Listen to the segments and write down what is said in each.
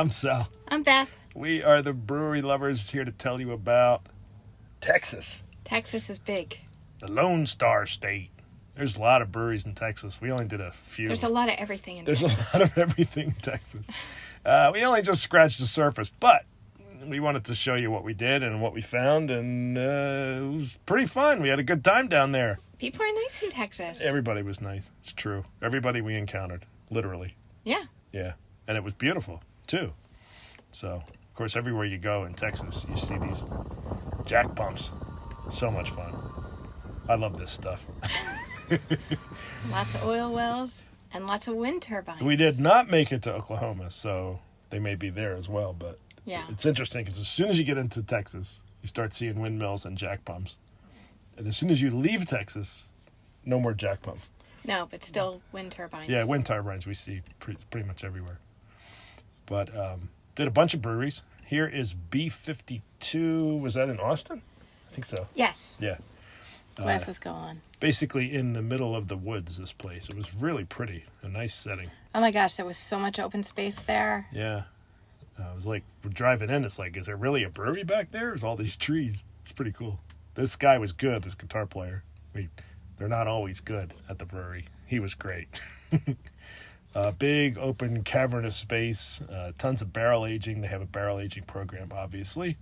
I'm Sal. I'm Beth. We are the Brewery Lovers, here to tell you about Texas. Texas is big. The Lone Star State. There's a lot of breweries in Texas. We only did a few. There's a lot of everything in Texas. There's a lot of everything in Texas. We only just scratched the surface, but we wanted to show you what we did and what we found, and it was pretty fun. We had a good time down there. People are nice in Texas. Everybody was nice. It's true. Everybody we encountered, literally. Yeah. Yeah. And it was beautiful, too. So, of course, everywhere you go in Texas, you see these jack pumps. So much fun. I love this stuff. Lots of oil wells and lots of wind turbines. We did not make it to Oklahoma, so they may be there as well. But yeah, it's interesting because as soon as you get into Texas, you start seeing windmills and jack pumps. And as soon as you leave Texas, no more jack pump. No, but still wind turbines. Yeah, wind turbines we see pretty much everywhere. But did a bunch of breweries. Here is B52. Was that in Austin? I think so. Yes. Yeah. Glasses go on. Basically in the middle of the woods, this place. It was really pretty. A nice setting. Oh my gosh, there was so much open space there. Yeah. It was like, we're driving in, it's like, is there really a brewery back there? There's all these trees. It's pretty cool. This guy was good, this guitar player. They're not always good at the brewery. He was great. Big, open, cavernous space. Tons of barrel aging. They have a barrel aging program, obviously.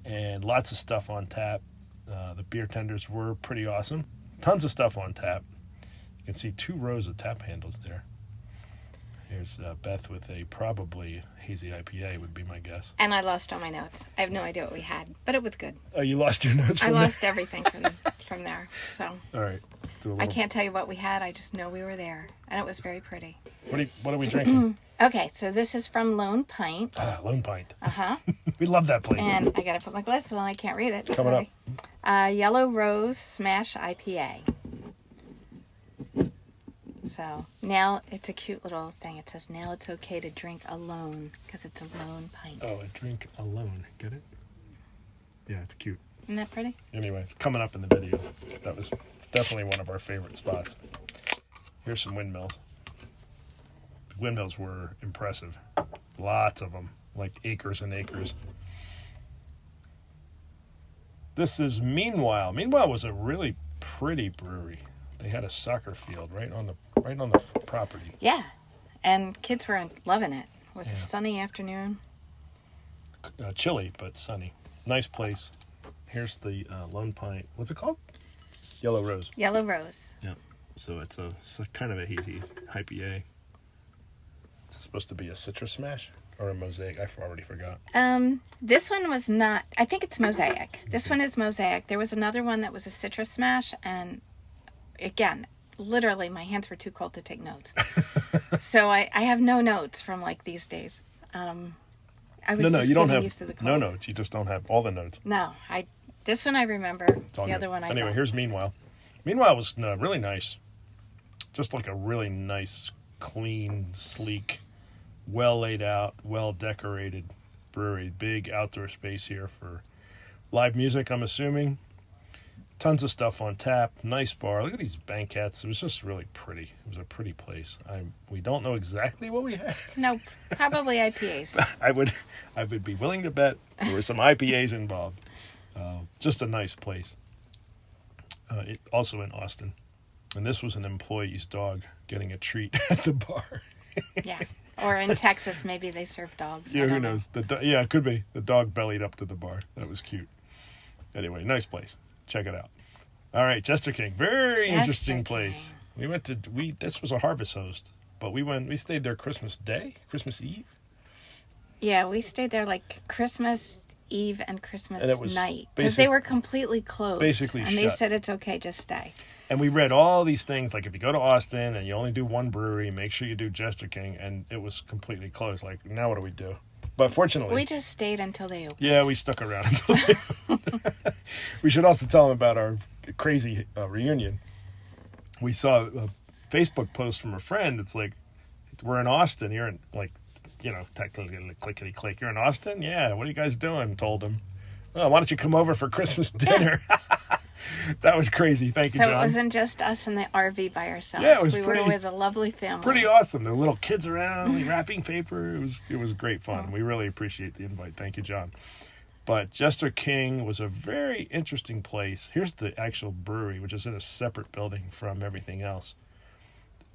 And lots of stuff on tap. The beer tenders were pretty awesome. Tons of stuff on tap. You can see 2 rows of tap handles there. Here's Beth with a probably hazy IPA would be my guess. And I lost all my notes. I have no idea what we had, but it was good. Oh, you lost your notes from I lost everything from there. So all right. Let's do a little... I can't tell you what we had. I just know we were there. And it was very pretty. What are we drinking? Okay, so this is from Lone Pint. Lone Pint. Uh-huh. We love that place. And I got to put my glasses on. I can't read it. Coming Sorry. Up. Yellow Rose Smash IPA. So now it's a cute little thing. It says, now it's okay to drink alone because it's a lone pint. Oh, a drink alone. Get it? Yeah, it's cute. Isn't that pretty? Anyway, it's coming up in the video. That was definitely one of our favorite spots. Here's some windmills. The windmills were impressive. Lots of them, like acres and acres. This is Meanwhile. Meanwhile was a really pretty brewery. They had a soccer field right on the property. Yeah, and kids were loving it. It was a sunny afternoon. Chilly, but sunny. Nice place. Here's the Lone Pint. What's it called? Yellow Rose. Yellow Rose. Yeah. So it's a kind of a hazy IPA. It's supposed to be a citrus smash or a mosaic. I already forgot. This one was not. I think it's mosaic. This one is mosaic. There was another one that was a citrus smash, and again, literally my hands were too cold to take notes. So I have no notes from like these days. I was you don't have used to the cold. no notes. You just don't have all the notes. No, this one I remember. The good. other one I Anyway, don't. here's Meanwhile. Meanwhile was really nice. Just like a really nice, clean, sleek, well laid out, well decorated brewery. Big outdoor space here for live music, I'm assuming. Tons of stuff on tap. Nice bar. Look at these banquettes. It was just really pretty. It was a pretty place. We don't know exactly what we had. Nope. Probably IPAs. I would be willing to bet there were some IPAs involved. Just a nice place. Also in Austin. And this was an employee's dog getting a treat at the bar. Yeah. Or in Texas, maybe they serve dogs. Yeah, who knows? Yeah, it could be. The dog bellied up to the bar. That was cute. Anyway, nice place. Check it out. All right, Jester King. Very interesting place. We went to this was a Harvest Host, but we stayed there Christmas Eve. Yeah, we stayed there like Christmas Eve and Christmas night because they were completely closed. Basically and shut. They said it's okay, just stay. And we read all these things, like if you go to Austin and you only do one brewery, make sure you do Jester King, and it was completely closed. Like, now what do we do? But fortunately... We just stayed until they opened. Yeah, we stuck around until they opened. We should also tell them about our crazy reunion. We saw a Facebook post from a friend. It's like, we're in Austin. You're in, like, technically clickety-click. You're in Austin? Yeah, what are you guys doing? Told him. Oh, why don't you come over for Christmas dinner? That was crazy. Thank you, So John. it wasn't just us in the RV by ourselves. Yeah, it was we pretty- were with a lovely family. Pretty awesome. The little kids around, like, wrapping paper. It was great fun. We really appreciate the invite. Thank you, John. But Jester King was a very interesting place. Here's the actual brewery, which is in a separate building from everything else.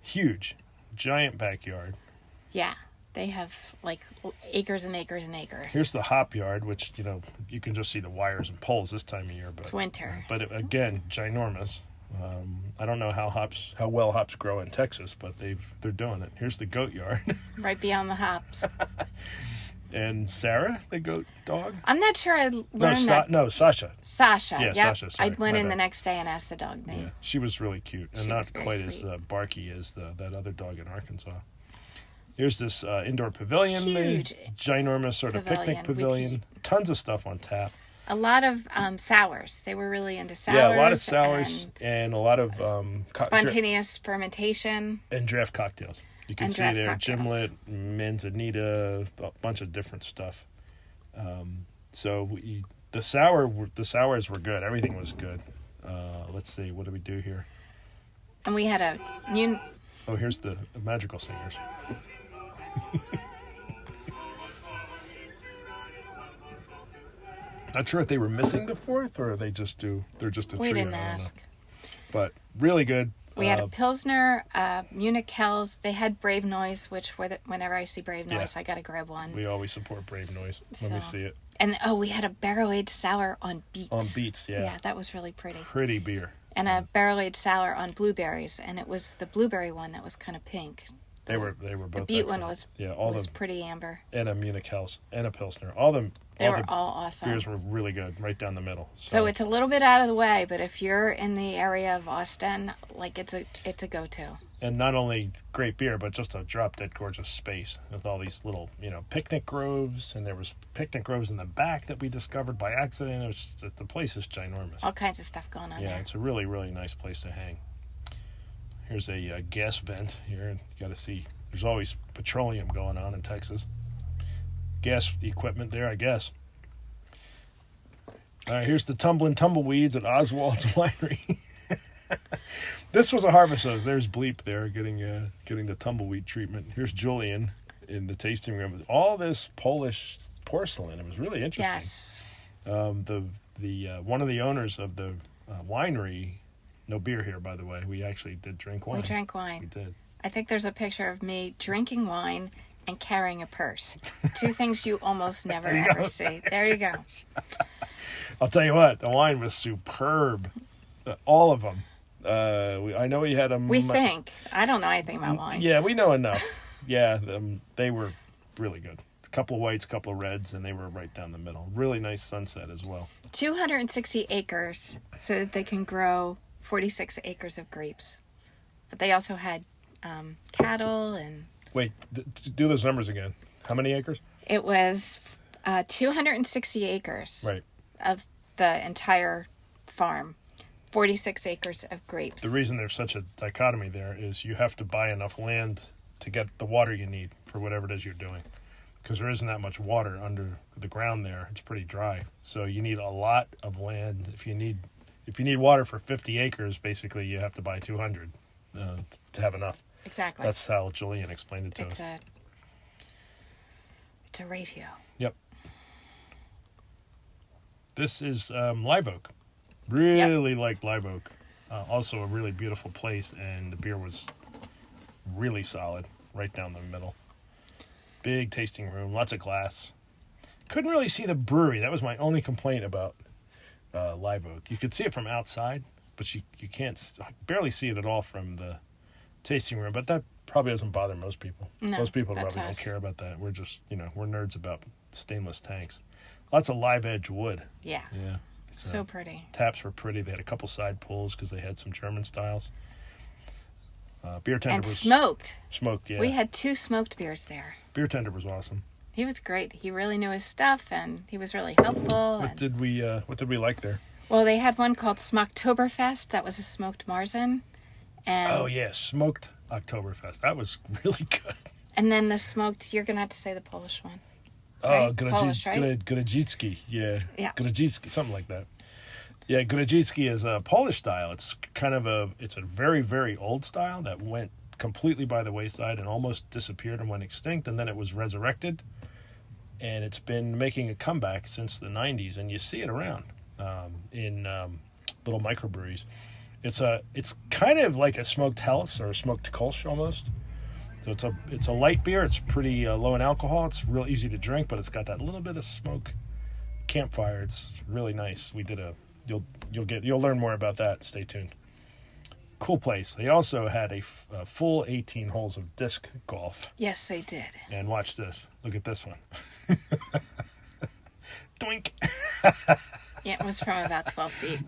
Huge, giant backyard. Yeah. They have like acres and acres and acres. Here's the hop yard, which, you can just see the wires and poles this time of year. But It's winter. But again, ginormous. I don't know how well hops grow in Texas, but they're doing it. Here's the goat yard. Right beyond the hops. And Sarah, the goat dog. I'm not sure I learned that. No, Sasha. Sasha. Yeah, Yep. Sasha, sorry, I went my in bad. the next day and asked the dog name. Yeah, she was really cute and She not was very quite as sweet. barky as that other dog in Arkansas. Here's this indoor pavilion, Huge ginormous sort of picnic pavilion with pavilion. Tons of stuff on tap. A lot of sours. They were really into sours. Yeah, a lot of sours and a lot of spontaneous fermentation. and draft cocktails. You can And see draft there cocktails. Gimlet, Manzanita, a bunch of different stuff. The sours were good. Everything was good. Let's see, what do we do here? And we had Oh, here's the Magical Singers. Not sure if they were missing the fourth or they're just a we trio. didn't I don't know. ask. But really good. We had a Pilsner, Munich Kells. They had Brave Noise, which whenever I see Brave Noise, Yeah. I got to grab one. We always support Brave Noise when we So- see it. And we had a barrel-aged sour on beets. On beets, yeah. Yeah, that was really pretty. Pretty beer. And a barrel-aged sour on blueberries, and it was the blueberry one that was kind of pink. They were both The beet one excellent. was all was the pretty amber. and a Munich House and a Pilsner. All the They all were the all awesome. beers were really good, right down the middle. So it's a little bit out of the way, but if you're in the area of Austin, like it's a go-to. and not only great beer, but just a drop dead gorgeous space with all these little, picnic groves, and there was picnic groves in the back that we discovered by accident. The place is ginormous. All kinds of stuff going on Yeah, there. it's a really, really nice place to hang. Here's a gas vent here. You got to see, there's always petroleum going on in Texas. Gas equipment there, I guess. All right, here's the tumbling tumbleweeds at Oswald's Winery. This was a harvest hose. There's Bleep there getting the tumbleweed treatment. Here's Julian in the tasting room with all this Polish porcelain. It was really interesting. Yes. The one of the owners of the winery, no beer here, by the way. We actually did drink wine. We drank We wine. did. I think there's a picture of me drinking wine and carrying a purse. Two things you almost never There you ever go. see. There you go. I'll tell you what, the wine was superb. All of them. I know we had them. We think. I don't know anything about wine. Yeah, we know enough. Yeah, they were really good. A couple of whites, a couple of reds, and they were right down the middle. Really nice sunset as well. 260 acres so that they can grow 46 acres of grapes. But they also had cattle, and Wait, do those numbers again. How many acres? it was 260 acres Right. of the entire farm. 46 acres of grapes. The reason there's such a dichotomy there is you have to buy enough land to get the water you need for whatever it is you're doing. Because there isn't that much water under the ground there. It's pretty dry. So you need a lot of land. If you need water for 50 acres, basically you have to buy 200 to have enough. Exactly. That's how Julian explained it to us. It's a ratio. Yep. This is Live Oak. Really liked Live Oak. Also a really beautiful place, and the beer was really solid, right down the middle. Big tasting room, lots of glass. Couldn't really see the brewery. That was my only complaint about Live Oak. You could see it from outside, but you can't barely see it at all from the tasting room. But that probably doesn't bother most people. No, Most people that's probably us. don't care about that. We're just, we're nerds about stainless tanks. Lots of live edge wood. Yeah. Yeah. So pretty. Taps were pretty. They had a couple side pulls because they had some German styles. Beer tender And was smoked. smoked. Yeah, We had 2 smoked beers there. beer tender was awesome. He was great. He really knew his stuff, and he was really helpful. What did we like there? Well, they had one called Smocktoberfest. That was a smoked Marzen. And, Oh yeah, smoked Oktoberfest. That was really good. and then the smoked, you're going to have to say the Polish one. Oh, Right? It's Polish, right? Grodzicki. Yeah. Yeah. Grodzicki, something like that. Yeah, Grodzicki is a Polish style. It's kind of it's a very, very old style that went completely by the wayside and almost disappeared and went extinct, and then it was resurrected. And it's been making a comeback since the 90s, and you see it around in little microbreweries. It's kind of like a smoked Helles or a smoked Kolsch almost. So it's a light beer. It's pretty low in alcohol. It's real easy to drink, but it's got that little bit of smoke campfire. It's really nice. We did you'll learn more about that. Stay tuned. Cool place. They also had a full 18 holes of disc golf. Yes, they did. And watch this. Look at this one. Doink. Yeah, it was from about 12 feet.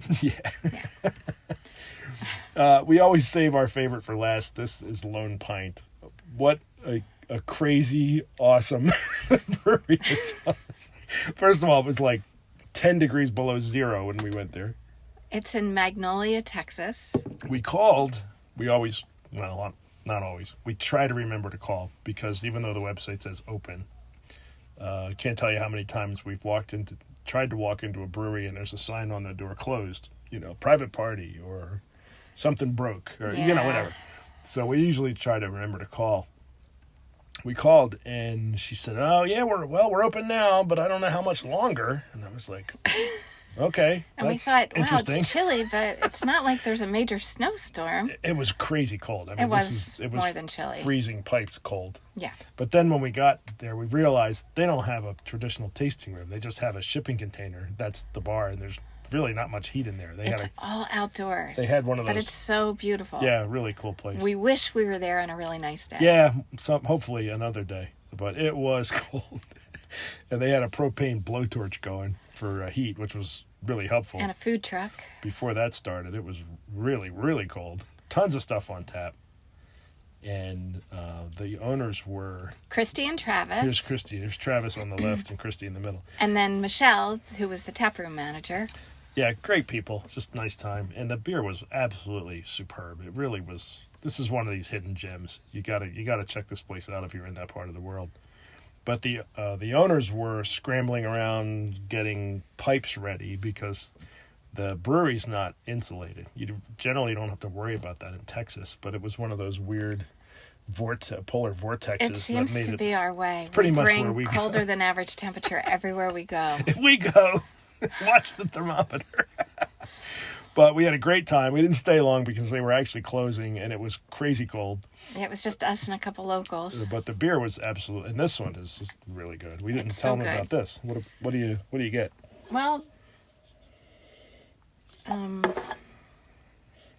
Yeah. We always save our favorite for last. This is Lone Pint. What a crazy, awesome brewery this was. First of all, it was like 10 degrees below zero when we went there. It's in Magnolia, Texas. We called. We always, well, not always. We try to remember to call because even though the website says open, I can't tell you how many times we've tried to walk into a brewery and there's a sign on the door closed, private party or something broke or, whatever. So we usually try to remember to call. We called and she said, "Oh yeah, we're open now, but I don't know how much longer." And I was like, "Okay." And we thought, wow, interesting. It's chilly, but it's not like there's a major snowstorm. It was crazy cold. I mean, it was more than chilly. Freezing pipes cold. Yeah. But then when we got there, we realized they don't have a traditional tasting room. They just have a shipping container. That's the bar, and there's really not much heat in there. It's all outdoors. They had one of those. But it's so beautiful. Yeah, really cool place. We wish we were there on a really nice day. Yeah, hopefully another day. But it was cold. And they had a propane blowtorch going for heat, which was really helpful. And a food truck. Before that started, it was really, really cold. Tons of stuff on tap. And the owners were... Christy and Travis. Here's Christy. There's Travis on the left and Christy in the middle. And then Michelle, who was the taproom manager. Yeah, great people. Just a nice time. And the beer was absolutely superb. It really was. This is one of these hidden gems. You gotta check this place out if you're in that part of the world. But the owners were scrambling around getting pipes ready because the brewery's not insulated. You generally don't have to worry about that in Texas, but it was one of those weird polar vortexes. It seems to be our way. It's pretty much bring where we colder go. than average temperature everywhere we go. If we go, watch the thermometer. But we had a great time. We didn't stay long because they were actually closing, and it was crazy cold. It was just us and a couple locals. But the beer was absolute, and this one is just really good. We didn't It's tell so them good. about this. What do you get? Well,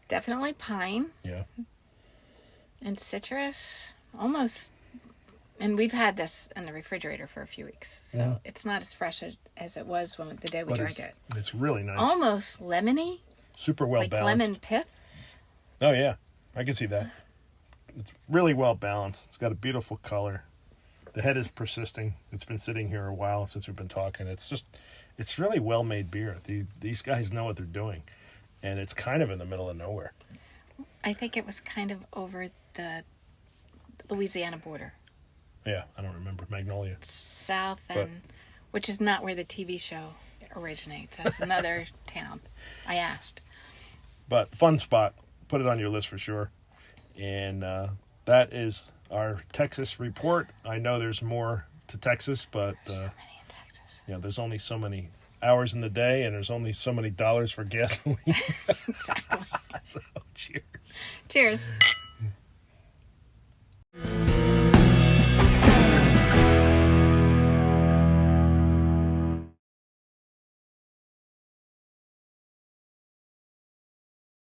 definitely pine Yeah. and citrus, almost. And we've had this in the refrigerator for a few weeks, so it's not as fresh as it was the day we But drank it. it's really nice. Almost lemony, Super well like balanced. lemon pip. Oh yeah, I can see that. It's really well balanced. It's got a beautiful color. The head is persisting. It's been sitting here a while since we've been talking. It's really well made beer. These guys know what they're doing, and it's kind of in the middle of nowhere. I think it was kind of over the Louisiana border. Yeah, I don't remember Magnolia. South, which is not where the TV show originates. That's another town. I asked. But fun spot. Put it on your list for sure. And that is our Texas report. I know there's more to Texas, but There's so many in Texas. there's only so many hours in the day, and there's only so many dollars for gasoline. Exactly. So, cheers. Cheers.